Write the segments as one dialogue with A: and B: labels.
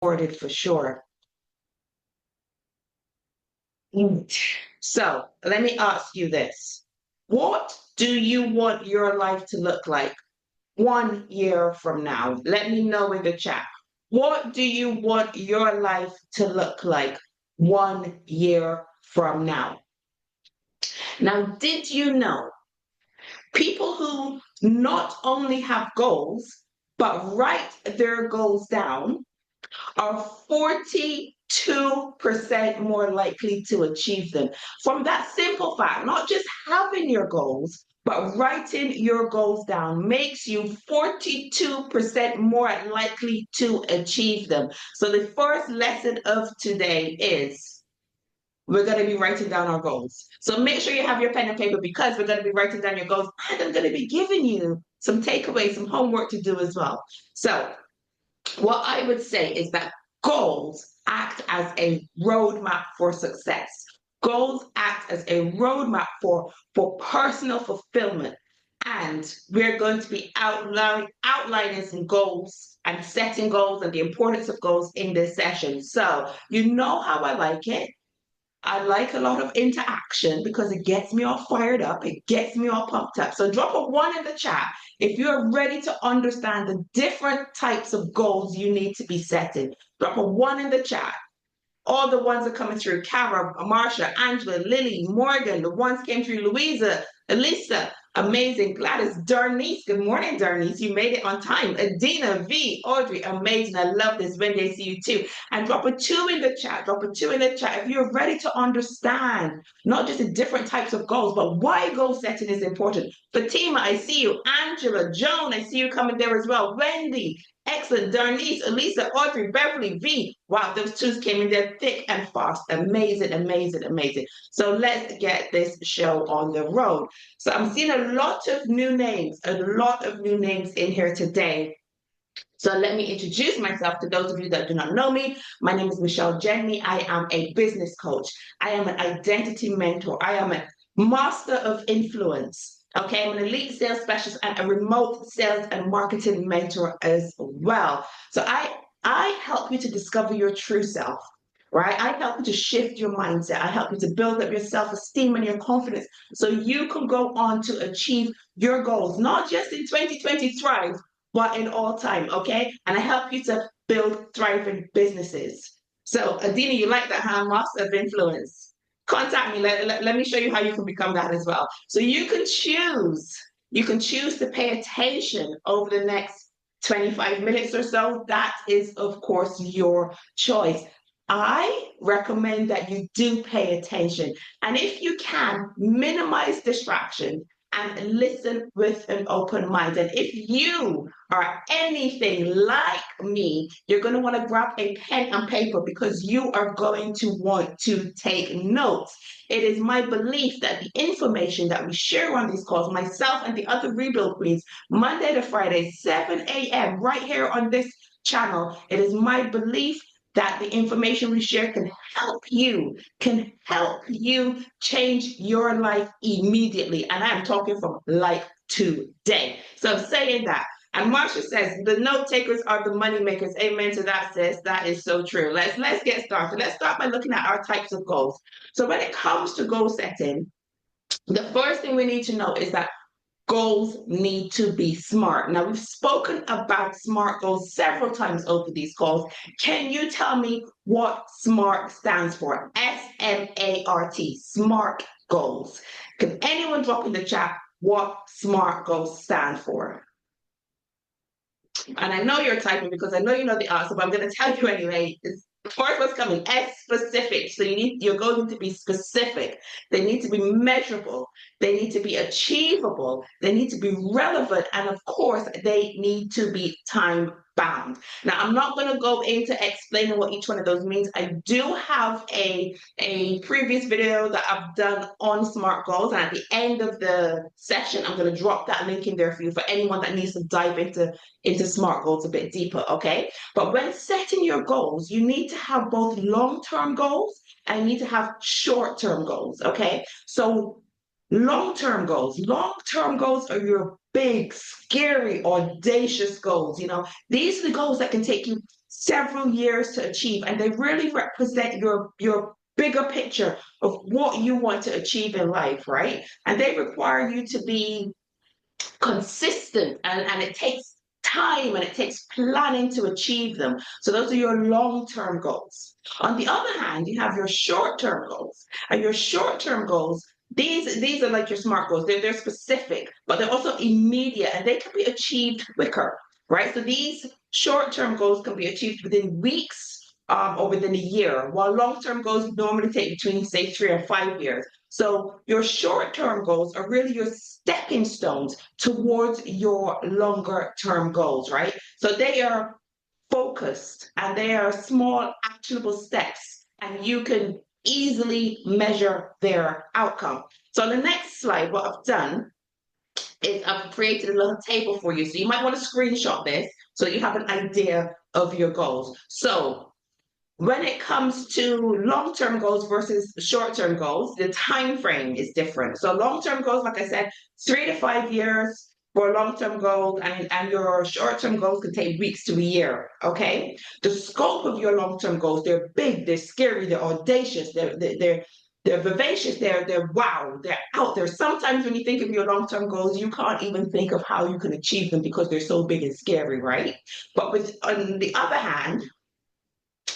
A: Recorded for sure. So let me ask you this. What do you want your life to look like 1 year from now? Let me know in the chat. What do you want your life to look like 1 year from now? Now, did you know people who not only have goals, but write their goals down are 42% more likely to achieve them. From that simple fact, not just having your goals, but writing your goals down makes you 42% more likely to achieve them. So the first lesson of today is we're going to be writing down our goals. So make sure you have your pen and paper because we're going to be writing down your goals and I'm going to be giving you some takeaways, some homework to do as well. So what I would say is that goals act as a roadmap for success. Goals act as a roadmap for personal fulfillment. And we're going to be outlining some goals and setting goals and the importance of goals in this session. So you know how I like it. I like a lot of interaction because it gets me all fired up. It gets me all pumped up. So drop a 1 in the chat if you're ready to understand the different types of goals you need to be setting. Drop a 1 in the chat. All the ones are coming through. Cara, Marsha, Angela, Lily, Morgan. The ones came through. Louisa, Elisa, amazing. Gladys, Darnice. Good morning, Darnice. You made it on time. Adina, V, Audrey, amazing. I love this. When they see you too. And drop a 2 in the chat. Drop a 2 in the chat if you're ready to understand not just the different types of goals, but why goal setting is important. Fatima, I see you. Angela, Joan, I see you coming there as well. Wendy, excellent. Darnice, Elisa, Audrey, Beverly, V. Wow, those twos came in there thick and fast. Amazing, amazing, amazing. So let's get this show on the road. So I'm seeing a lot of new names in here today. So let me introduce myself to those of you that do not know me. My name is Michelle Jenny. I am a business coach. I am an identity mentor. I am a master of influence. Okay, I'm an elite sales specialist and a remote sales and marketing mentor as well. So I help you to discover your true self, right? I help you to shift your mindset. I help you to build up your self-esteem and your confidence so you can go on to achieve your goals, not just in 2020 thrive, but in all time, okay? And I help you to build thriving businesses. So Adina, you like that, huh? Master of influence. Contact me. Let me show you how you can become that as well. So you can choose. You can choose to pay attention over the next 25 minutes or so. That is, of course, your choice. I recommend that you do pay attention. And if you can, minimize distraction and listen with an open mind. And if you are anything like me, you're going to want to grab a pen and paper because you are going to want to take notes. It is my belief that the information that we share on these calls, myself and the other Rebuild Queens, Monday to Friday, 7 a.m., right here on this channel, it is my belief that the information we share can help you change your life immediately. And I'm talking from like today. So I'm saying that. And Marsha says the note takers are the money makers. Amen to that, sis. That is so true. Let's get started. Let's start by looking at our types of goals. So when it comes to goal setting, the first thing we need to know is that goals need to be SMART. Now, we've spoken about SMART goals several times over these calls. Can you tell me what SMART stands for? S-M-A-R-T, SMART goals. Can anyone drop in the chat what SMART goals stand for? And I know you're typing because I know you know the answer, but I'm going to tell you anyway. First what's coming, S specific. So you're going to be specific. They need to be measurable. They need to be achievable. They need to be relevant. And of course, they need to be time bound. Now, I'm not going to go into explaining what each one of those means. I do have a previous video that I've done on SMART goals. And at the end of the session, I'm going to drop that link in there for you for anyone that needs to dive into SMART goals a bit deeper, okay? But when setting your goals, you need to have both long-term goals and you need to have short-term goals, okay? So long-term goals are your big, scary, audacious goals. You know, these are the goals that can take you several years to achieve, and they really represent your bigger picture of what you want to achieve in life, right? And they require you to be consistent, and it takes time and it takes planning to achieve them. So those are your long-term goals. On the other hand, you have your short-term goals. And your short-term goals, these are like your SMART goals. They're specific, but they're also immediate and they can be achieved quicker, right? So these short-term goals can be achieved within weeks or within a year, while long-term goals normally take between, say, 3 or 5 years. So your short-term goals are really your stepping stones towards your longer term goals, right? So they are focused and they are small, actionable steps, and you can easily measure their outcome. So on the next slide, what I've done is I've created a little table for you. So you might want to screenshot this so that you have an idea of your goals. So when it comes to long-term goals versus short-term goals, the time frame is different. So long-term goals, like I said, 3 to 5 years for a long-term goal, and your short-term goals can take weeks to a year. Okay. The scope of your long-term goals, they're big, they're scary, they're audacious, they're vivacious, they're wow, they're out there. Sometimes when you think of your long-term goals, you can't even think of how you can achieve them because they're so big and scary, right? But on the other hand,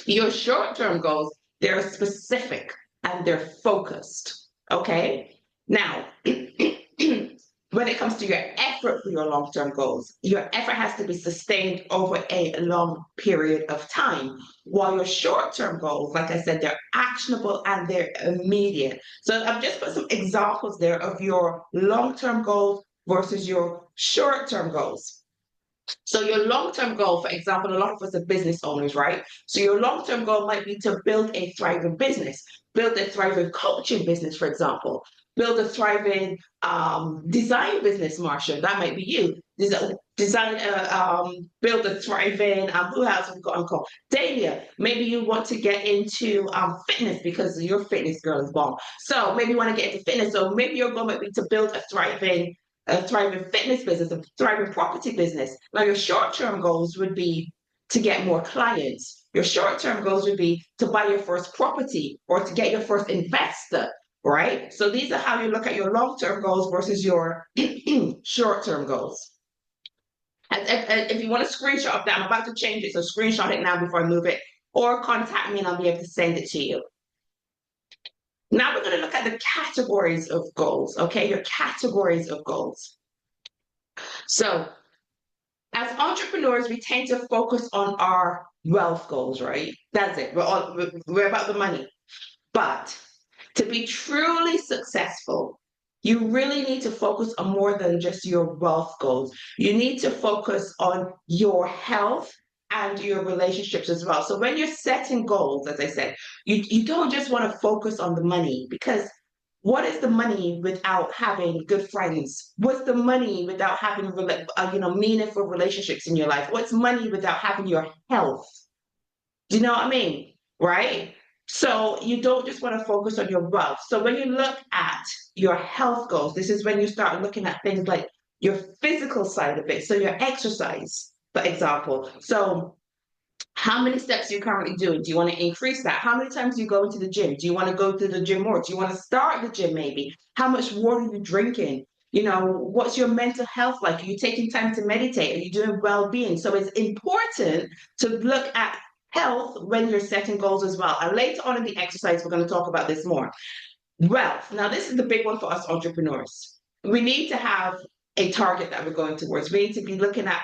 A: your short-term goals, they're specific and they're focused. Okay. Now, when it comes to your effort for your long-term goals, your effort has to be sustained over a long period of time. While your short-term goals, like I said, they're actionable and they're immediate. So I've just put some examples there of your long-term goals versus your short-term goals. So your long-term goal, for example, a lot of us are business owners, right? So your long-term goal might be to build a thriving business, build a thriving coaching business, for example, build a thriving design business, Marsha. That might be you. Build a thriving, who else we've got on call? Dahlia, maybe you want to get into fitness because your fitness girl is bomb. So maybe you want to get into fitness. So maybe your goal might be to build a thriving fitness business, a thriving property business. Now, your short-term goals would be to get more clients. Your short-term goals would be to buy your first property or to get your first investor, right? So these are how you look at your long-term goals versus your short-term goals. And if you want to screenshot of that, I'm about to change it, so screenshot it now before I move it, or contact me and I'll be able to send it to you. Now we're going to look at the categories of goals, okay? Your categories of goals. So as entrepreneurs, we tend to focus on our wealth goals, right? That's it. We're about the money. But to be truly successful, you really need to focus on more than just your wealth goals. You need to focus on your health and your relationships as well. So when you're setting goals, as I said, you don't just want to focus on the money, because what is the money without having good friends? What's the money without having meaningful relationships in your life? What's money without having your health? Do you know what I mean? Right? So you don't just want to focus on your wealth. So when you look at your health goals, this is when you start looking at things like your physical side of it. So your exercise, for example. So how many steps are you currently doing? Do you want to increase that? How many times do you go into the gym? Do you want to go to the gym more? Do you want to start the gym maybe? How much water are you drinking? What's your mental health like? Are you taking time to meditate? Are you doing well-being? So it's important to look at health when you're setting goals as well. And later on in the exercise, we're going to talk about this more. Wealth. Now, this is the big one for us entrepreneurs. We need to have a target that we're going towards. We need to be looking at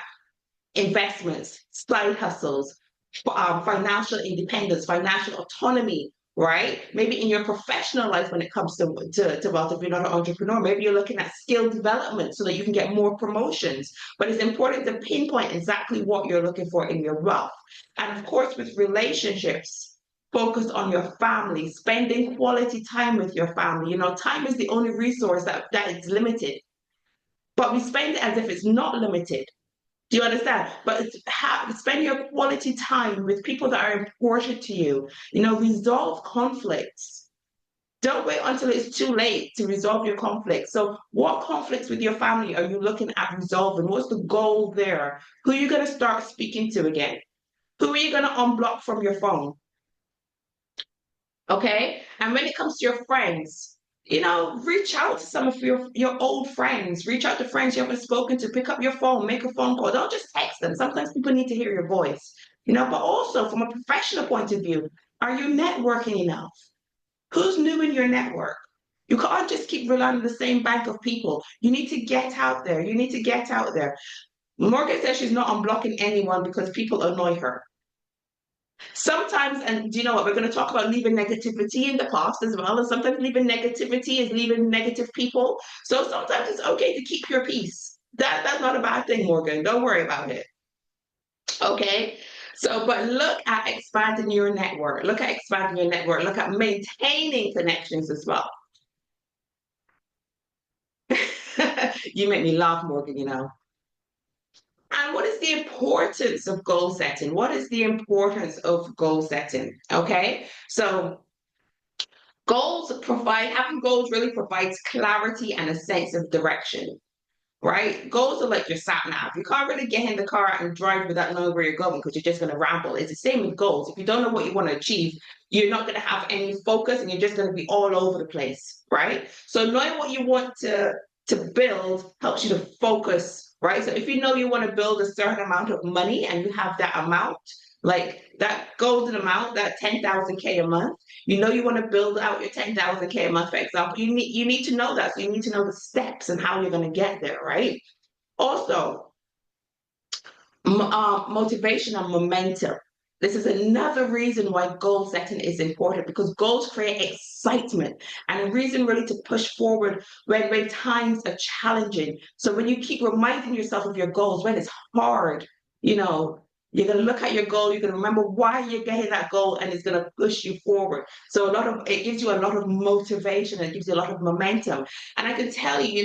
A: investments, side hustles, financial independence, financial autonomy, right? Maybe in your professional life when it comes to wealth, if you're not an entrepreneur, maybe you're looking at skill development so that you can get more promotions. But it's important to pinpoint exactly what you're looking for in your wealth. And of course, with relationships, focus on your family, spending quality time with your family. Time is the only resource that is limited, but we spend it as if it's not limited. Do you understand? But spend your quality time with people that are important to you. Resolve conflicts. Don't wait until it's too late to resolve your conflicts. So what conflicts with your family are you looking at resolving? What's the goal there? Who are you going to start speaking to again? Who are you going to unblock from your phone? Okay. And when it comes to your friends, reach out to some of your old friends. Reach out to friends you haven't spoken to. Pick up your phone, make a phone call. Don't just text them. Sometimes people need to hear your voice. But also from a professional point of view, are you networking enough? Who's new in your network? You can't just keep relying on the same bank of people. You need to get out there. You need to get out there. Morgan says she's not unblocking anyone because people annoy her. Sometimes, and do you know what? We're going to talk about leaving negativity in the past as well. And sometimes leaving negativity is leaving negative people. So sometimes it's okay to keep your peace. That's not a bad thing, Morgan. Don't worry about it. Okay. So, but look at expanding your network. Look at expanding your network. Look at maintaining connections as well. You make me laugh, Morgan. And what is the importance of goal setting? What is the importance of goal setting? Okay. So having goals really provides clarity and a sense of direction, right? Goals are like your sat nav. You can't really get in the car and drive without knowing where you're going because you're just going to ramble. It's the same with goals. If you don't know what you want to achieve, you're not going to have any focus and you're just going to be all over the place, right? So knowing what you want to build helps you to focus, right? So if you know you want to build a certain amount of money and you have that amount, like that golden amount, that 10,000K a month, you want to build out your 10,000K a month, for example, you need to know that. So you need to know the steps and how you're going to get there, right? Also, motivation and momentum. This is another reason why goal setting is important because goals create excitement and a reason really to push forward when times are challenging. So when you keep reminding yourself of your goals when it's hard, you know, you're going to look at your goal, you're going to remember why you're getting that goal, and it's going to push you forward. So it gives you a lot of motivation, it gives you a lot of momentum. And I can tell you,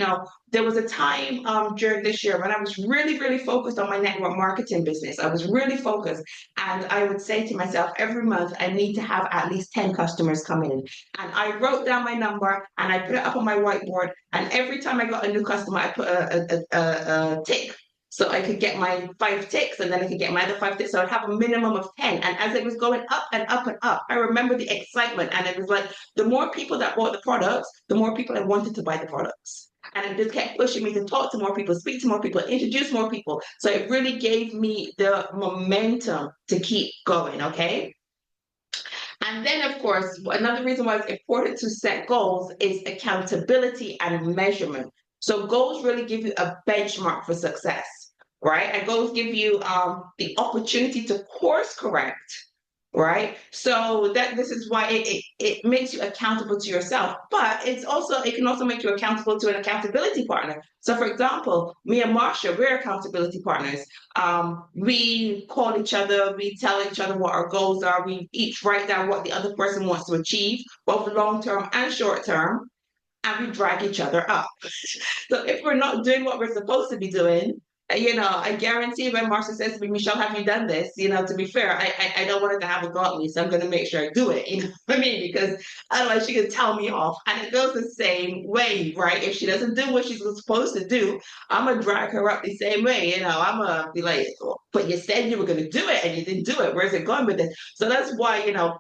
A: there was a time during this year when I was really, really focused on my network marketing business. I was really focused. And I would say to myself, every month, I need to have at least 10 customers come in. And I wrote down my number and I put it up on my whiteboard. And every time I got a new customer, I put a tick. So I could get my 5 ticks and then I could get my other 5 ticks. So I'd have a minimum of 10. And as it was going up and up and up, I remember the excitement. And it was like, the more people that bought the products, the more people I wanted to buy the products. And it just kept pushing me to talk to more people, speak to more people, introduce more people. So it really gave me the momentum to keep going, okay? And then, of course, another reason why it's important to set goals is accountability and measurement. So goals really give you a benchmark for success, right? And goals give you the opportunity to course correct, right? So that this is why it makes you accountable to yourself, but it can also make you accountable to an accountability partner. So for example, me and Marsha, we're accountability partners. We call each other, we tell each other what our goals are, we each write down what the other person wants to achieve, both long term and short term, and we drag each other up. So if we're not doing what we're supposed to be doing, I guarantee when Marcia says to me, Michelle, have you done this? To be fair, I don't want her to have a go at me, so I'm going to make sure I do it. You know what I mean? Because otherwise she can tell me off. And it goes the same way, right? If she doesn't do what she's supposed to do, I'm going to drag her up the same way. I'm going to be like, oh, but you said you were going to do it and you didn't do it. Where's it going with this? So that's why,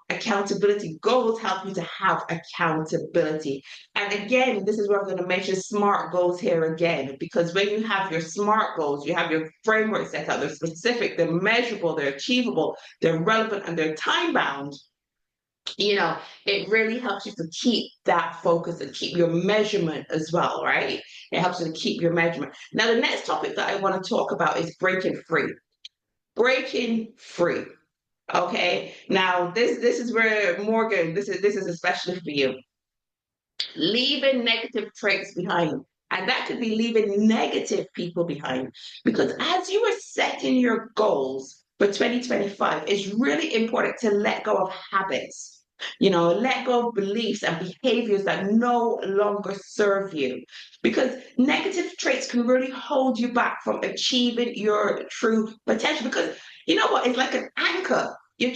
A: accountability goals help you to have accountability. And again, this is where I'm going to mention SMART goals here again, because when you have your SMART goals, you have your framework set out, they're specific, they're measurable, they're achievable, they're relevant, and they're time bound. It really helps you to keep that focus and keep your measurement as well, right? It helps you to keep your measurement. Now, the next topic that I want to talk about is breaking free. Breaking free. Okay. Now, this is where Morgan, this is especially for you, leaving negative traits behind. And that could be leaving negative people behind. Because as you are setting your goals for 2025, it's really important to let go of habits, let go of beliefs and behaviors that no longer serve you. Because negative traits can really hold you back from achieving your true potential. Because you know what? It's like an anchor. You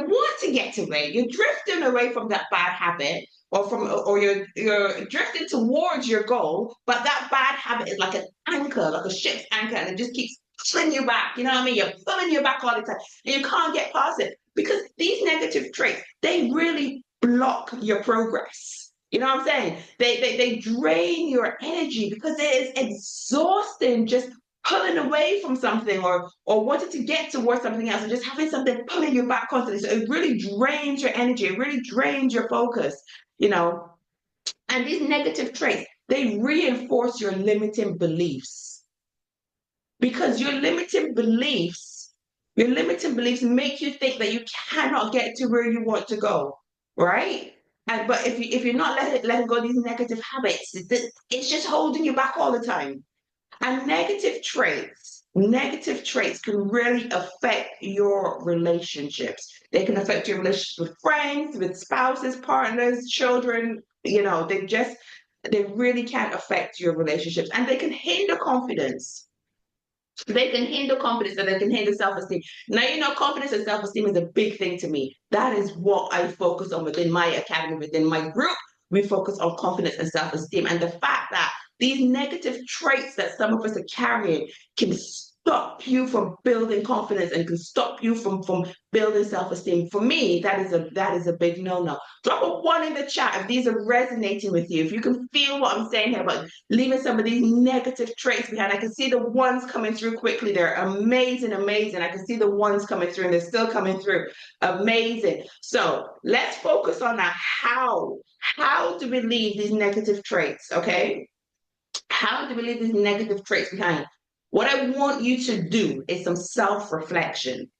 A: want to get away. You're drifting away from that bad habit or you're drifting towards your goal, but that bad habit is like an anchor, like a ship's anchor, and it just keeps pulling you back. You know what I mean? You're pulling you back all the time. And you can't get past it because these negative traits, they really block your progress. You know what I'm saying? They drain your energy because it is exhausting just pulling away from something or wanting to get towards something else and just having something pulling you back constantly. So it really drains your energy, it really drains your focus, you know. And these negative traits, they reinforce your limiting beliefs because your limiting beliefs make you think that you cannot get to where you want to go, right? And but if you're not letting go of these negative habits, it's just holding you back all the time. And negative traits can really affect your relationships. They can affect your relationships with friends, with spouses, partners, children. You know, they really can affect your relationships and they can hinder confidence. They can hinder confidence and they can hinder self-esteem. Now, you know, confidence and self-esteem is a big thing to me. That is what I focus on within my academy, within my group. We focus on confidence and self-esteem. And the fact that these negative traits that some of us are carrying can stop you from building confidence and can stop you from building self-esteem. For me, that is a big no-no. Drop a one in the chat if these are resonating with you. If you can feel what I'm saying here, but leaving some of these negative traits behind. I can see the ones coming through quickly. They're amazing, amazing. I can see the ones coming through and they're still coming through. Amazing. So let's focus on that. How do we leave these negative traits? Okay. How do we leave these negative traits behind? What I want you to do is some self-reflection.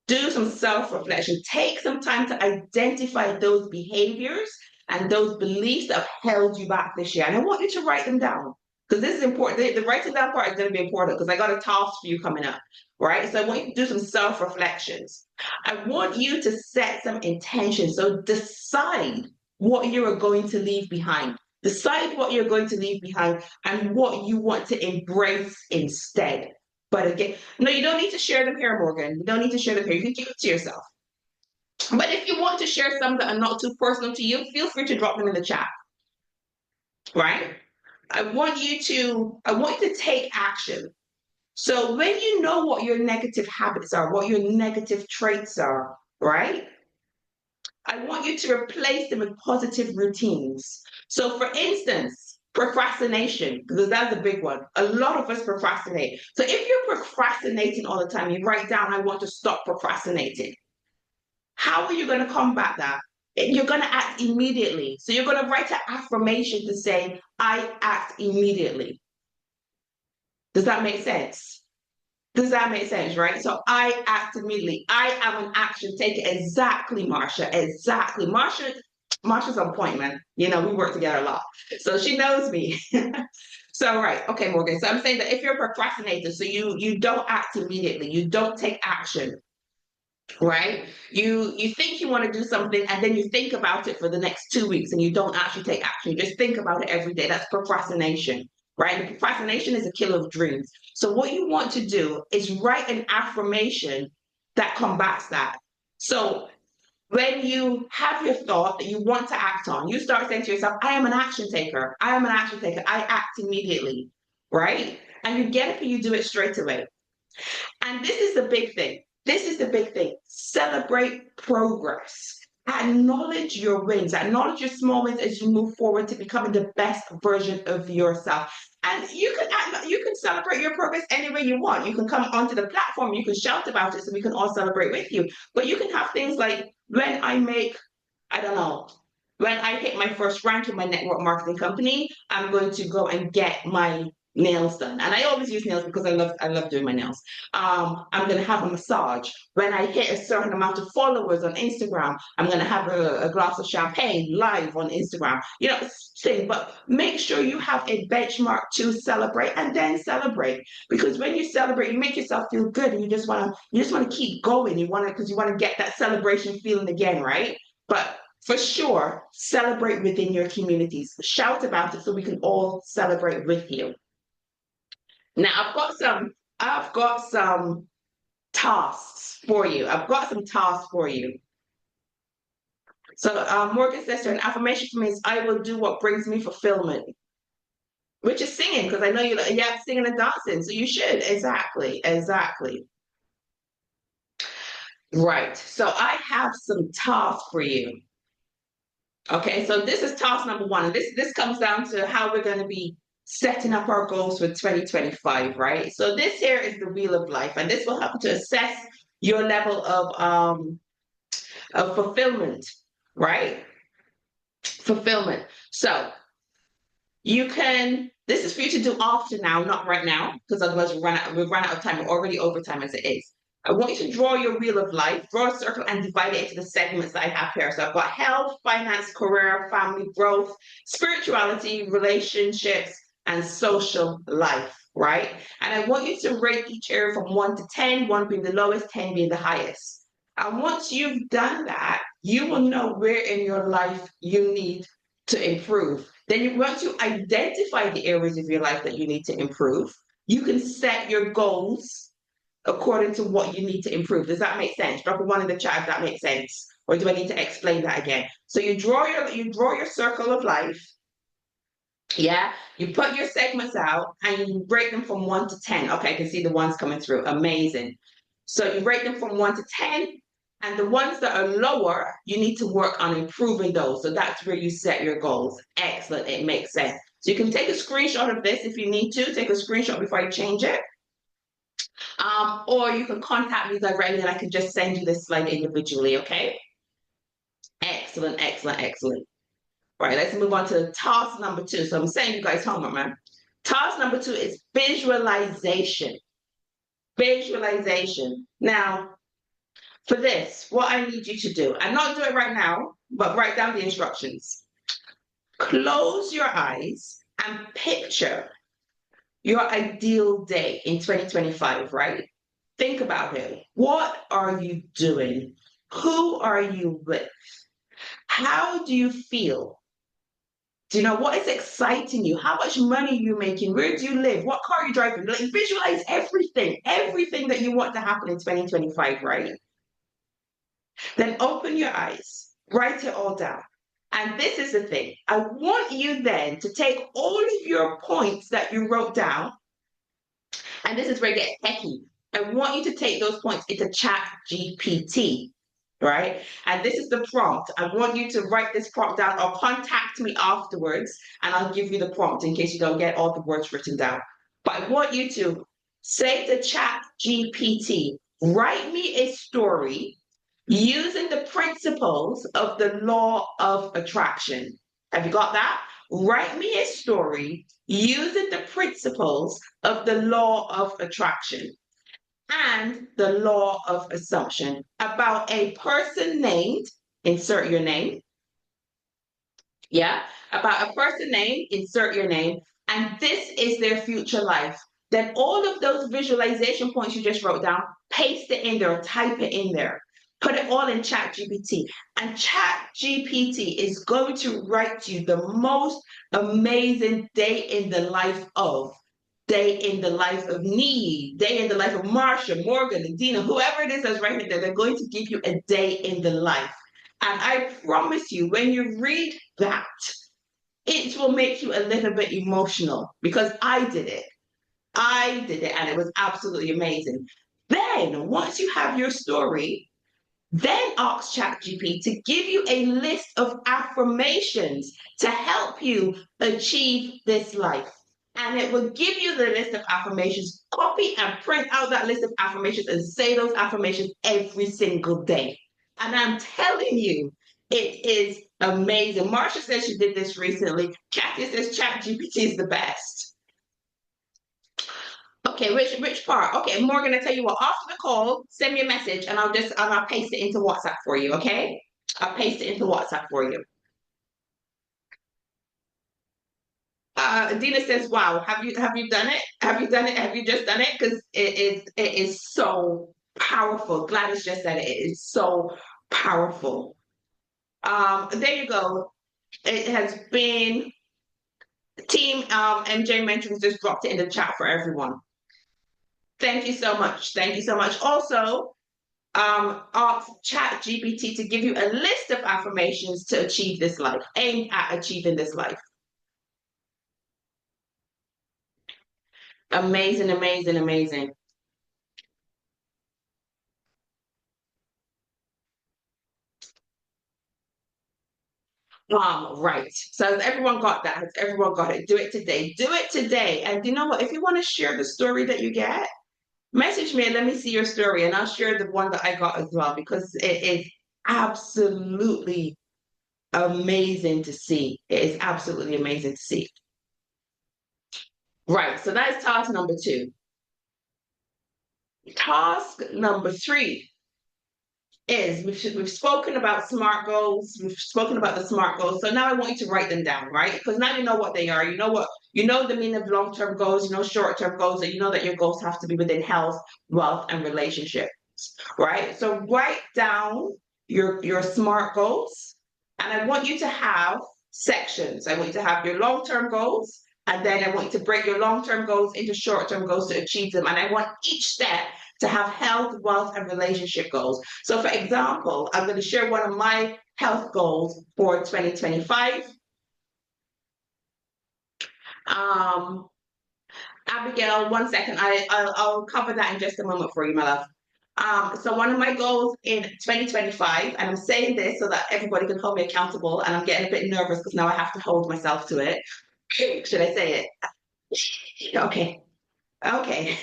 A: Do some self-reflection. Take some time to identify those behaviors and those beliefs that have held you back this year. And I want you to write them down because this is important. The writing down part is going to be important because I got a task for you coming up, right? So I want you to do some self-reflections. I want you to set some intentions. So decide what you are going to leave behind. Decide what you're going to leave behind and what you want to embrace instead. But again, no, you don't need to share them here, Morgan. You don't need to share them here. You can keep it to yourself. But if you want to share some that are not too personal to you, feel free to drop them in the chat, right? I want you to take action. So when you know what your negative habits are, what your negative traits are, right? I want you to replace them with positive routines. So for instance, procrastination, because that's a big one. A lot of us procrastinate. So if you're procrastinating all the time, you write down, I want to stop procrastinating. How are you going to combat that? You're going to act immediately. So you're going to write an affirmation to say, I act immediately. Does that make sense? Does that make sense, right? So I act immediately. I am an action taker. Exactly, Marsha. Exactly. Marsha's on point, man. You know, we work together a lot. So she knows me. So, right. Okay, Morgan. So I'm saying that if you're a procrastinator, so you don't act immediately, you don't take action, right? You think you want to do something and then you think about it for the next 2 weeks and you don't actually take action. You just think about it every day. That's procrastination, right? And procrastination is a killer of dreams. So what you want to do is write an affirmation that combats that. So when you have your thought that you want to act on, you start saying to yourself, I am an action taker. I am an action taker. I act immediately, right? And you get up and you do it straight away. And this is the big thing. This is the big thing. Celebrate progress. Acknowledge your wins. Acknowledge your small wins as you move forward to becoming the best version of yourself. And you can celebrate your progress any way you want. You can come onto the platform. You can shout about it so we can all celebrate with you. But you can have things like when I make, I don't know, when I hit my first rank in my network marketing company, I'm going to go and get my nails done. And I always use nails because I love doing my nails. I'm going to have a massage. When I hit a certain amount of followers on Instagram, I'm going to have a glass of champagne live on Instagram. You know, thing, but make sure you have a benchmark to celebrate and then celebrate. Because when you celebrate, you make yourself feel good and you just want to keep going. You want to, because you want to get that celebration feeling again, right? But for sure, celebrate within your communities. Shout about it so we can all celebrate with you. Now I've got some tasks for you. I've got some tasks for you. So Morgan says, an affirmation for me is I will do what brings me fulfillment. which is singing, because I know you have singing and dancing, so you should. Exactly, exactly. Right. So I have some tasks for you. Okay, so this is task number one, and this comes down to how we're going to be setting up our goals for 2025, right? So this here is the wheel of life, and this will help you to assess your level of fulfillment, right? Fulfillment. So you can, this is for you to do after now, not right now, because otherwise we've run out of time. We're already over time as it is. I want you to draw your wheel of life, draw a circle and divide it into the segments that I have here. So I've got health, finance, career, family growth, spirituality, relationships, and social life, right? And I want you to rate each area from 1 to 10, 1 being the lowest, 10 being the highest. And once you've done that, you will know where in your life you need to improve. Then once you identify the areas of your life that you need to improve, you can set your goals according to what you need to improve. Does that make sense? Drop a one in the chat if that makes sense. Or do I need to explain that again? So you draw your circle of life. Yeah, you put your segments out and you rate them from 1 to 10. Okay, I can see the ones coming through. Amazing. So you rate them from 1 to 10, and the ones that are lower, you need to work on improving those. So that's where you set your goals. Excellent. It makes sense. So you can take a screenshot of this if you need to. Take a screenshot before you change it. Or you can contact me directly and I can just send you this slide individually, okay? Excellent, excellent, excellent. All right, let's move on to task number 2. So I'm saying you guys homework, man. Task number 2 is visualization. Visualization. Now, for this, what I need you to do, and not do it right now, but write down the instructions. Close your eyes and picture your ideal day in 2025, right? Think about it. What are you doing? Who are you with? How do you feel? Do you know what is exciting you? How much money are you making? Where do you live? What car are you driving? Like visualize everything, everything that you want to happen in 2025, right? Then open your eyes, write it all down. And this is the thing. I want you then to take all of your points that you wrote down, and this is where it gets techie. I want you to take those points into Chat GPT, right? And this is the prompt. I want you to write this prompt down or contact me afterwards, and I'll give you the prompt in case you don't get all the words written down. But I want you to say to Chat GPT, write me a story using the principles of the law of attraction. Have you got that? Write me a story using the principles of the law of attraction and the law of assumption about a person named, insert your name. Yeah, about a person named, insert your name, and this is their future life. Then all of those visualization points you just wrote down, paste it in there, type it in there. Put it all in Chat GPT. And Chat GPT is going to write you the most amazing day in the life of, day in the life of Nee, day in the life of Marsha, Morgan, and Dina, whoever it is that's writing there, they're going to give you a day in the life. And I promise you, when you read that, it will make you a little bit emotional because I did it. I did it, and it was absolutely amazing. Then, once you have your story, then ask ChatGPT to give you a list of affirmations to help you achieve this life. And it will give you the list of affirmations. Copy and print out that list of affirmations and say those affirmations every single day. And I'm telling you, it is amazing. Marsha says she did this recently. Kathy says ChatGPT is the best. Okay, which part? Okay, Morgan, I tell you what, after the call, send me a message and I'll paste it into WhatsApp for you, okay? I'll paste it into WhatsApp for you. Dina says, wow, have you done it? Have you done it? Have you just done it? Because it is so powerful. Gladys just said it is so powerful. There you go. It has been Team MJ Mentions just dropped it in the chat for everyone. Thank you so much. Thank you so much. Also, ask Chat GPT to give you a list of affirmations to achieve this life, aimed at achieving this life. Amazing, amazing, amazing. Right. So has everyone got that? Has everyone got it? Do it today. Do it today. And you know what? If you want to share the story that you get, message me and let me see your story, and I'll share the one that I got as well because it is absolutely amazing to see. It is absolutely amazing to see. Right. So that is task number two. Task number three is we've spoken about SMART goals. We've spoken about the SMART goals. So now I want you to write them down, right? Because now you know what they are. You know the meaning of long-term goals, you know short-term goals, and you know that your goals have to be within health, wealth, and relationship, right? So write down your SMART goals, and I want you to have sections. I want you to have your long-term goals, and then I want you to break your long-term goals into short-term goals to achieve them. And I want each step to have health, wealth, and relationship goals. So, for example, I'm going to share one of my health goals for 2025. Um, Abigail, one second. I'll cover that in just a moment for you, my love. So one of my goals in 2025, and I'm saying this so that everybody can hold me accountable, and I'm getting a bit nervous because now I have to hold myself to it. Should I say it? Okay. Okay.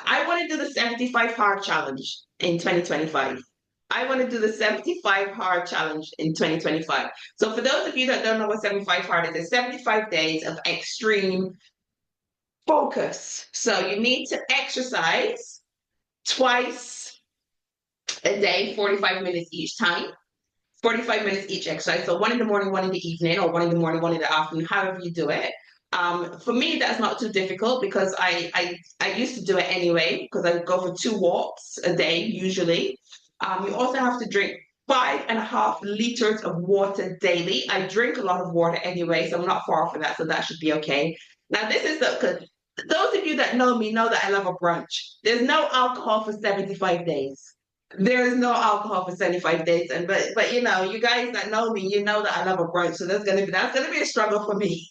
A: I want to do the 75 hard challenge in 2025. I want to do the 75 hard challenge in 2025. So for those of you that don't know what 75 hard is, it's 75 days of extreme focus. So you need to exercise twice a day, 45 minutes each time. 45 minutes each exercise. So one in the morning, one in the evening, or one in the morning, one in the afternoon, however you do it. For me, that's not too difficult because I used to do it anyway because I go for 2 walks a day usually. You also have to drink 5.5 liters of water daily. I drink a lot of water anyway, so I'm not far from that, so that should be okay. Now, this is the those of you that know me know that I love a brunch. There's no alcohol for 75 days. There is no alcohol for 75 days. And but you know, you guys that know me, you know that I love a brunch. So that's gonna be a struggle for me.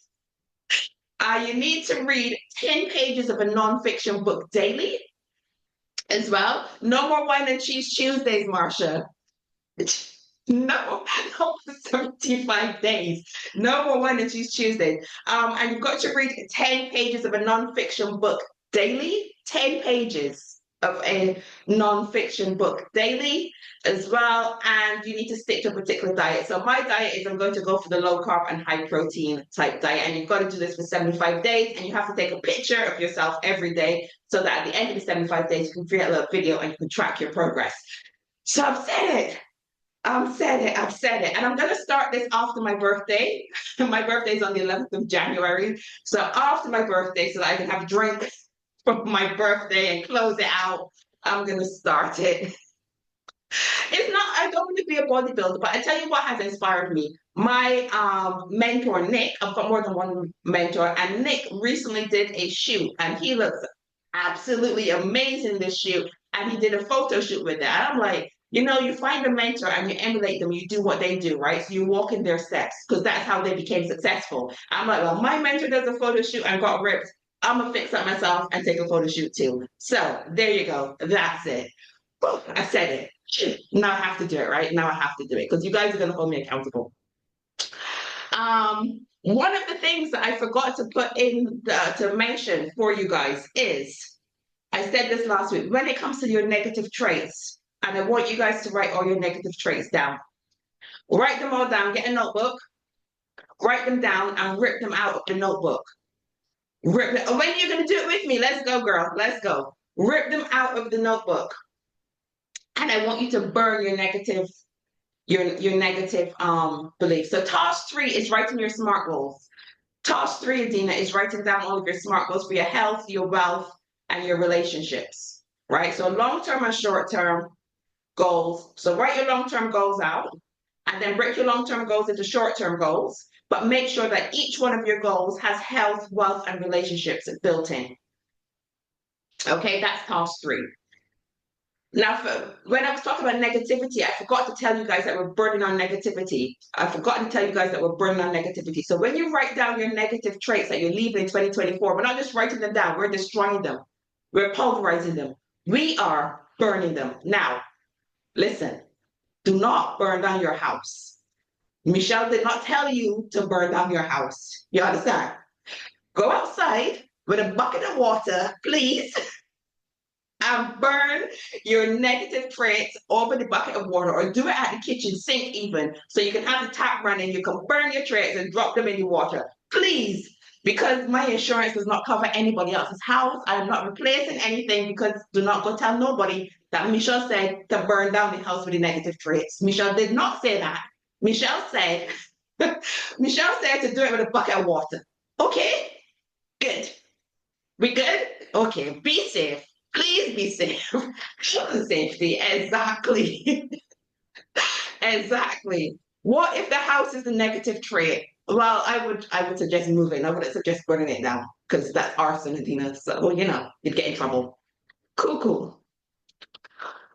A: You need to read 10 pages of a non-fiction book daily as well. No more wine and cheese Tuesdays, Marcia. No, no, 75 days. No more wine and cheese Tuesdays. And you've got to read 10 pages of a non-fiction book daily. 10 pages of a non-fiction book daily as well. And you need to stick to a particular diet. So my diet is I'm going to go for the low carb and high protein type diet. And you've got to do this for 75 days. And you have to take a picture of yourself every day so that at the end of the 75 days, you can create a little video and you can track your progress. So I've said it. I've said it. And I'm going to start this after my birthday. My birthday is on the 11th of January. So after my birthday, so that I can have a drink for my birthday and close it out, I'm going to start it. It's not, I don't want to be a bodybuilder, but I tell you what has inspired me. My mentor, Nick, I've got more than one mentor, and Nick recently did a shoot, and he looks absolutely amazing this shoot. And he did a photo shoot with that. I'm like, you know, you find a mentor and you emulate them, you do what they do, right? So you walk in their steps because that's how they became successful. I'm like, well, my mentor does a photo shoot and got ripped. I'm gonna fix up myself and take a photo shoot too. So there you go. That's it. I said it. Now I have to do it, right? Now I have to do it because you guys are gonna hold me accountable. One of the things that I forgot to put in to mention for you guys is I said this last week. When it comes to your negative traits, and I want you guys to write all your negative traits down. Write them all down. Get a notebook. Write them down and rip them out of the notebook. Rip them. When you're going to do it with me, let's go, girl. Let's go. Rip them out of the notebook. And I want you to burn your negative beliefs. So task 3 is writing your SMART goals. Task 3, Adina, is writing down all of your SMART goals for your health, your wealth, and your relationships. Right? So long-term and short-term goals. So write your long-term goals out and then break your long-term goals into short-term goals, but make sure that each one of your goals has health, wealth, and relationships built in. Okay, that's task 3. Now, when I was talking about negativity, I forgot to tell you guys that we're burning on negativity. I forgot to tell you guys that we're burning on negativity. So when you write down your negative traits that you're leaving in 2024, we're not just writing them down, we're destroying them. We're pulverizing them. We are burning them. Now, listen, do not burn down your house. Michelle did not tell you to burn down your house. You understand? Go outside with a bucket of water, please, and burn your negative traits over the bucket of water, or do it at the kitchen sink even, so you can have the tap running, you can burn your traits and drop them in the water. Please, because my insurance does not cover anybody else's house. I am not replacing anything, because do not go tell nobody that Michelle said to burn down the house with the negative traits. Michelle did not say that. Michelle said, Michelle said to do it with a bucket of water. Okay, good. We good? Okay, be safe. Please be safe. Safety, exactly. Exactly. What if the house is a negative trait? Well, I would suggest moving. I wouldn't suggest burning it down, because that's arson, Adina. So, well, you'd get in trouble. Cool, cool.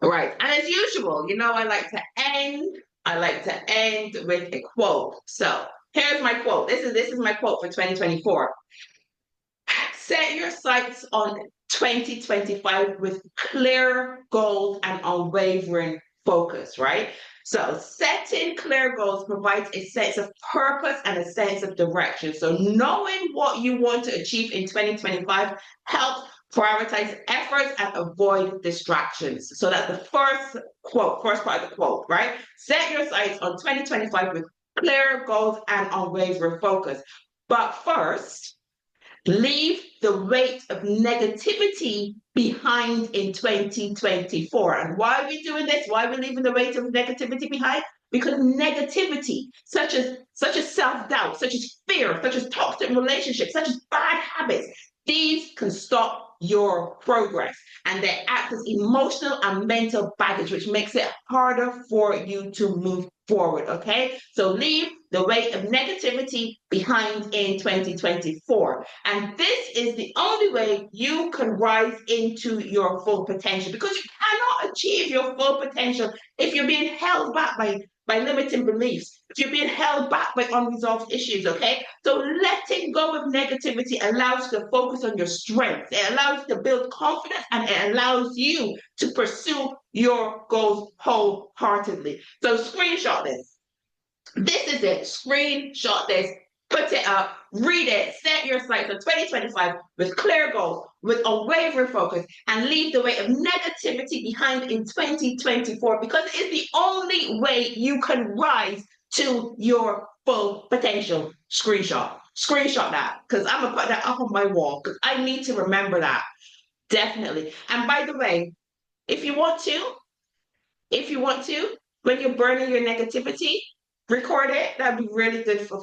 A: All right. And as usual, I like to end with a quote. So here's my quote. This is my quote for 2024. Set your sights on 2025 with clear goals and unwavering focus, right? So, setting clear goals provides a sense of purpose and a sense of direction. So, knowing what you want to achieve in 2025 helps prioritize efforts and avoid distractions. So, that's the first part of the quote, right? Set your sights on 2025 with clear goals and unwavering focus. But first, leave the weight of negativity behind in 2024. And why are we doing this? Why are we leaving the weight of negativity behind? Because negativity, such as self-doubt, such as fear, such as toxic relationships, such as bad habits, these can stop your progress. And they act as emotional and mental baggage, which makes it harder for you to move forward. Okay. So leave the weight of negativity behind in 2024. And this is the only way you can rise into your full potential, because you cannot achieve your full potential if you're being held back by limiting beliefs, if you're being held back by unresolved issues, okay? So letting go of negativity allows you to focus on your strengths. It allows you to build confidence, and it allows you to pursue your goals wholeheartedly. So screenshot this. This is it. Screenshot this, put it up, read it, set your sights for 2025 with clear goals, with unwavering focus, and leave the weight of negativity behind in 2024, because it's the only way you can rise to your full potential. Screenshot that, because I'm going to put that up on my wall, because I need to remember that. Definitely. And by the way, if you want to, when you're burning your negativity, record it. That'd be really good for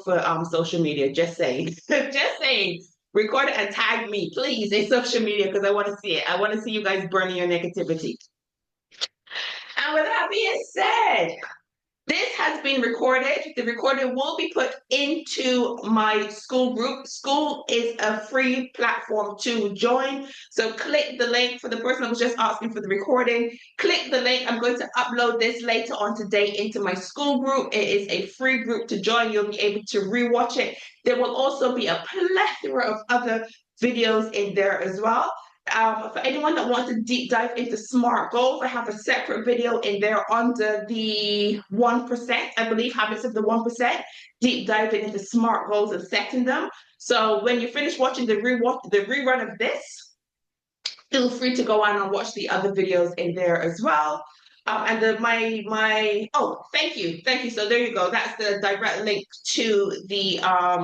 A: social media. Just saying. Just saying. Record it and tag me, please, in social media, because I want to see it. I want to see you guys burning your negativity. And with that being said, this has been recorded. The recording will be put into my Skool group. Skool is a free platform to join. So click the link. For the person that was just asking for the recording, click the link. I'm going to upload this later on today into my Skool group. It is a free group to join. You'll be able to rewatch it. There will also be a plethora of other videos in there as well. For anyone that wants to deep dive into SMART goals, I have a separate video in there under the 1%, I believe, habits of the 1%, deep diving into SMART goals and setting them. So when you finish watching the rerun of this, feel free to go on and watch the other videos in there as well. And thank you. So there you go. That's the direct link to the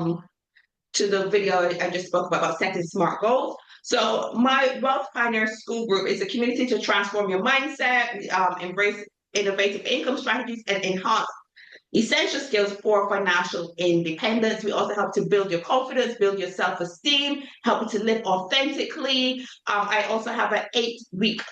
A: video I just spoke about setting SMART goals. So my Wealth Pioneer Skool group is a community to transform your mindset, embrace innovative income strategies, and enhance essential skills for financial independence. We also help to build your confidence, build your self-esteem, help you to live authentically. I also have an 8-week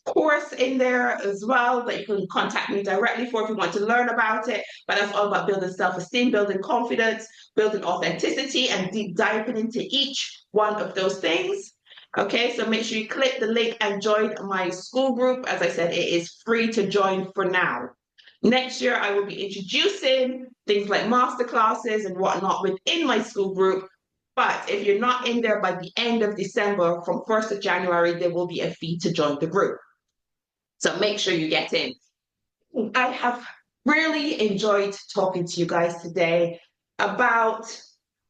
A: course in there as well that you can contact me directly for if you want to learn about it. But that's all about building self-esteem, building confidence, building authenticity, and deep diving into each one of those things. Okay, so make sure you click the link and join my school group. As I said, it is free to join for now. Next year, I will be introducing things like masterclasses and whatnot within my school group. But if you're not in there by the end of December, from 1st of January, there will be a fee to join the group. So make sure you get in. I have really enjoyed talking to you guys today about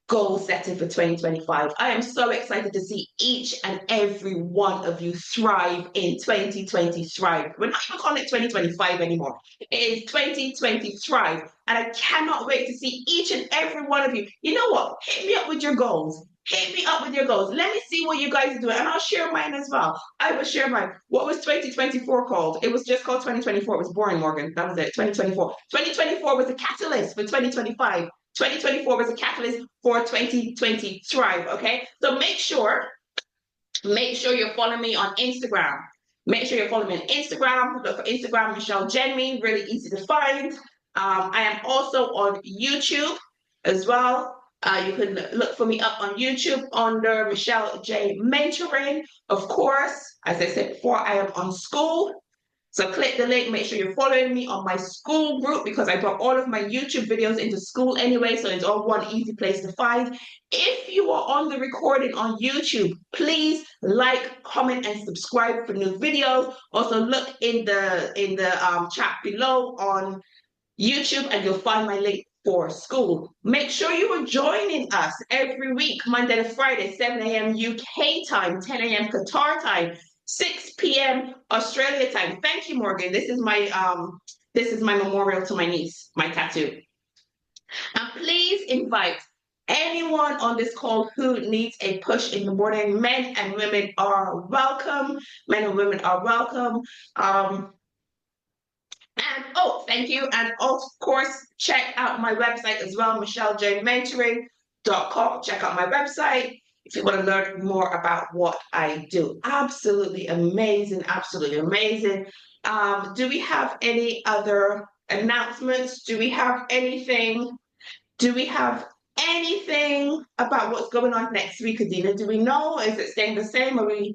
A: goal setting for 2025. I am so excited to see each and every one of you thrive in 2020 thrive. We're not even calling it 2025 anymore. It is 2020 thrive. And I cannot wait to see each and every one of you. You know what? Hit me up with your goals. Hit me up with your goals. Let me see what you guys are doing. And I'll share mine as well. I will share mine. What was 2024 called? It was just called 2024. It was boring, Morgan. That was it. 2024. 2024 was a catalyst for 2025. 2024 was a catalyst for 2020 thrive. Okay. So make sure you're following me on Instagram. Make sure you're following me on Instagram. Look for Instagram, Michelle Jenmy, really easy to find. I am also on YouTube as well. You can look for me up on YouTube under Michelle J Mentoring. Of course, as I said before, I am on Skool. So click the link, make sure you're following me on my Skool group because I brought all of my YouTube videos into Skool anyway, so it's all one easy place to find. If you are on the recording on YouTube, please like, comment, and subscribe for new videos. Also look in the chat below on YouTube and you'll find my link for Skool. Make sure you are joining us every week, Monday to Friday, 7 a.m. UK time, 10 a.m. Qatar time, 6 p.m. Australia time. Thank you, Morgan. This is my memorial to my niece, my tattoo. And please invite anyone on this call who needs a push in the morning. Men and women are welcome. Men and women are welcome. And oh, thank you. And of course, check out my website as well, michellejanementoring.com. Check out my website if you want to learn more about what I do. Absolutely amazing. Absolutely amazing. Do we have any other announcements? Do we have anything? Do we have anything about what's going on next week, Adina? Do we know? Is it staying the same? Do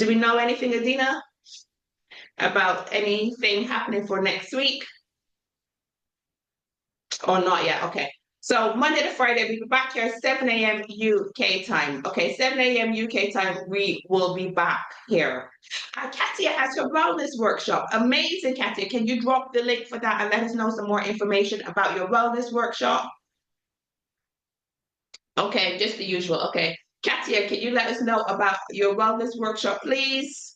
A: we know anything, Adina, about anything happening for next week? Or not yet? Okay. So Monday to Friday, we'll be back here 7 a.m. UK time. Okay, 7 a.m. UK time, we will be back here. Katia has her wellness workshop. Amazing, Katia. Can you drop the link for that and let us know some more information about your wellness workshop? Okay, just the usual. Okay. Katia, can you let us know about your wellness workshop, please?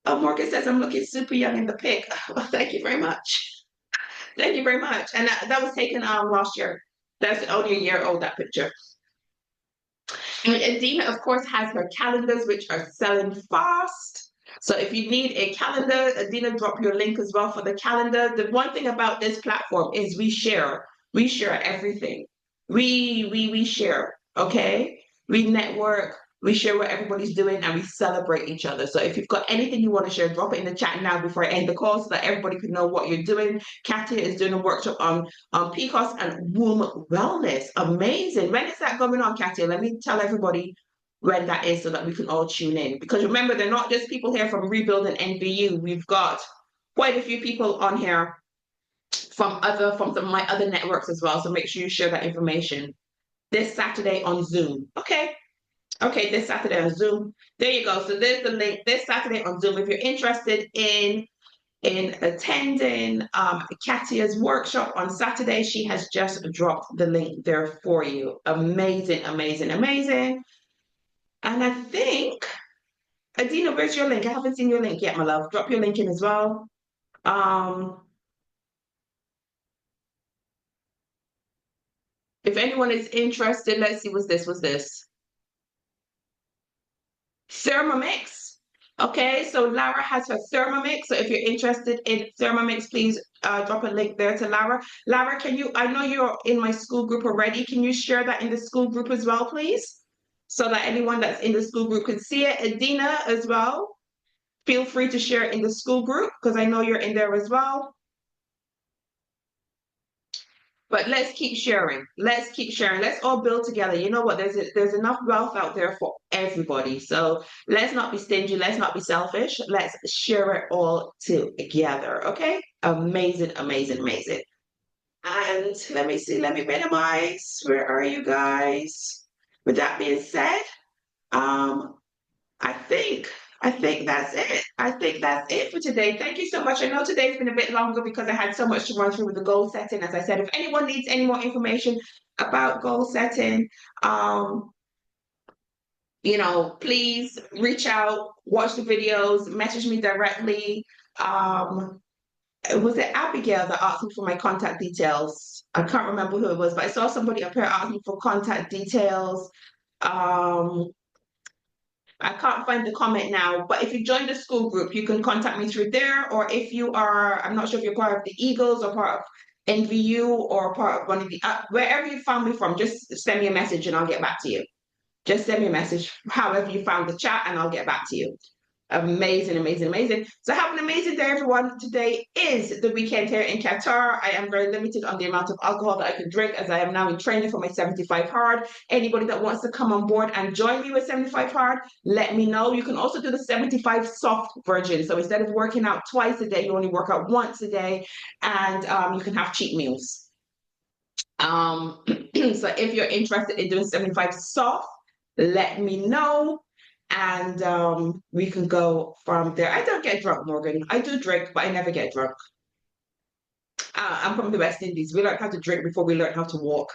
A: Oh, Morgan says I'm looking super young in the pic. Well, thank you very much. Thank you very much. And that was taken last year. That's only a year old, that picture. And Adina, of course, has her calendars, which are selling fast. So if you need a calendar, Adina, drop your link as well for the calendar. The one thing about this platform is we share. We share everything. We share, okay? We network. We share what everybody's doing and we celebrate each other. So if you've got anything you want to share, drop it in the chat now before I end the call so that everybody can know what you're doing. Katia is doing a workshop on PCOS and womb wellness. Amazing. When is that going on, Katia? Let me tell everybody when that is so that we can all tune in. Because remember, they're not just people here from Rebuild and NBU. We've got quite a few people on here from some of my other networks as well. So make sure you share that information this Saturday on Zoom. Okay, this Saturday on Zoom. There you go. So there's the link this Saturday on Zoom. If you're interested in attending Katia's workshop on Saturday, she has just dropped the link there for you. Amazing, amazing, amazing. And I think, Adina, where's your link? I haven't seen your link yet, my love. Drop your link in as well. If anyone is interested, let's see, what's this? Thermomix. Okay, so Lara has her Thermomix. So if you're interested in Thermomix, please drop a link there to Lara. Lara, I know you're in my school group already. Can you share that in the school group as well, please? So that anyone that's in the school group can see it. Adina as well. Feel free to share it in the school group because I know you're in there as well. But let's keep sharing. Let's keep sharing. Let's all build together. You know what? There's enough wealth out there for everybody. So let's not be stingy. Let's not be selfish. Let's share it all together. Okay? Amazing, amazing, amazing. And let me see. Let me minimize. Where are you guys? With that being said, um, I think I think that's it. I think that's it for today. Thank you so much. I know today's been a bit longer because I had so much to run through with the goal setting. As I said, if anyone needs any more information about goal setting, um, please reach out, watch the videos, message me directly. Um, was it Abigail that asked me for my contact details? I can't remember who it was, but I saw somebody up here ask me for contact details. Um, I can't find the comment now, but if you join the school group, you can contact me through there. Or if you are, I'm not sure if you're part of the Eagles or part of NVU or part of one of the, wherever you found me from, just send me a message and I'll get back to you. Just send me a message, however you found the chat, and I'll get back to you. Amazing, amazing, amazing. So have an amazing day, everyone. Today is the weekend here in Qatar. I am very limited on the amount of alcohol that I can drink as I am now in training for my 75 hard. Anybody that wants to come on board and join me with 75 hard, let me know. You can also do the 75 soft version. So instead of working out twice a day, you only work out once a day, and you can have cheat meals. So if you're interested in doing 75 soft, let me know and we can go from there. I don't get drunk, Morgan. I do drink, but I never get drunk. I'm from the West Indies. We learned how to drink before we learned how to walk.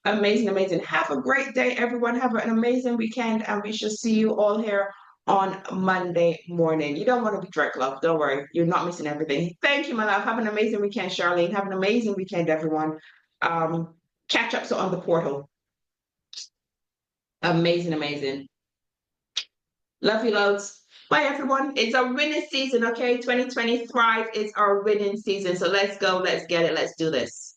A: Amazing, amazing. Have a great day, everyone. Have an amazing weekend, and we shall see you all here on Monday morning. You don't want to be drunk, love. Don't worry. You're not missing everything. Thank you, my love. Have an amazing weekend, Charlene. Have an amazing weekend, everyone. Catch up so on the portal. Amazing, amazing. Love you loads. Bye, everyone. It's our winning season, okay? 2020 Thrive is our winning season. So let's go. Let's get it. Let's do this.